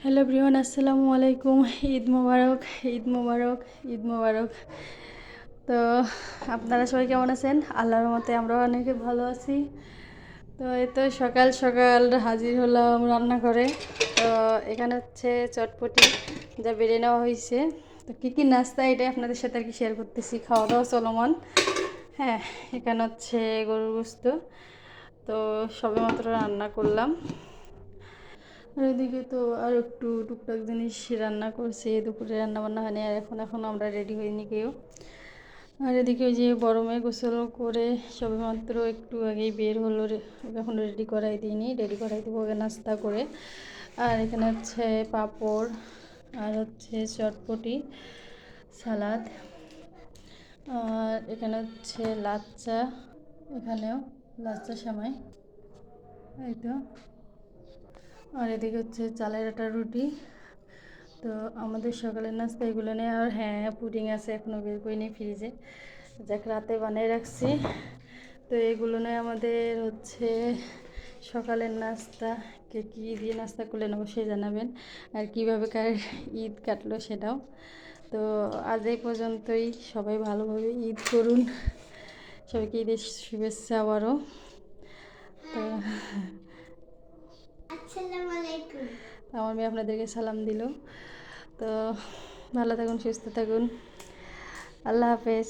Hello everyone, আসসালামু আলাইকুম। ঈদ মোবারক, ঈদ মোবারক, ঈদ মোবারক। তো আপনারা সবাই কেমন আছেন? আল্লাহর রহমতে আমরাও অনেকে ভালো আছি। তো এই তো সকাল সকাল হাজির হলাম রান্না করে। তো এখানে হচ্ছে চটপটি যা বেড়ে নেওয়া হয়েছে। তো কী কী নাস্তা এটাই আপনাদের সাথে আর কি শেয়ার করতেছি। খাওয়া দাওয়া চলমান। হ্যাঁ, এখানে হচ্ছে গরুর গোস্ত। তো সবেমাত্র রান্না করলাম। আর এদিকে তো আর একটু টুকটাক জিনিস রান্না করছি, দুপুরে রান্না বান্না হয়নি, আর এখন আমরা রেডি হইনি কেউ। আর এদিকে ওই যে বড় মেয়ে গোসল করে সবেমাত্র একটু আগেই বের হলো, এখন রেডি করাই দিইনি, রেডি করাই দেবো ওকে নাস্তা করে। আর এখানে হচ্ছে পাঁপড়, আর হচ্ছে চটপটি, সালাদ, আর এখানে হচ্ছে লাচ্চা, এখানেও লাচ্চা সেমাই, এই তো। আর এদিকে হচ্ছে চালের আটার রুটি। তো আমাদের সকালের নাস্তা এগুলো নেই। আর হ্যাঁ, পুডিং আছে, এখনও বের করিনি ফ্রিজে, যাক রাতে বানিয়ে রাখছি। তো এগুলো নয় আমাদের হচ্ছে সকালের নাস্তা। কে কী দিয়ে নাস্তা করলেন অবশ্যই জানাবেন, আর কীভাবে কার ঈদ কাটলো সেটাও। তো আজ এই পর্যন্তই। সবাই ভালোভাবে ঈদ করুন, সবাইকে ঈদের শুভেচ্ছা আবারও। তো আসসালামু আলাইকুম। আমার মেয়ে আপনাদেরকে সালাম দিল। তো ভালো থাকুন, সুস্থ থাকুন, আল্লাহ হাফেজ।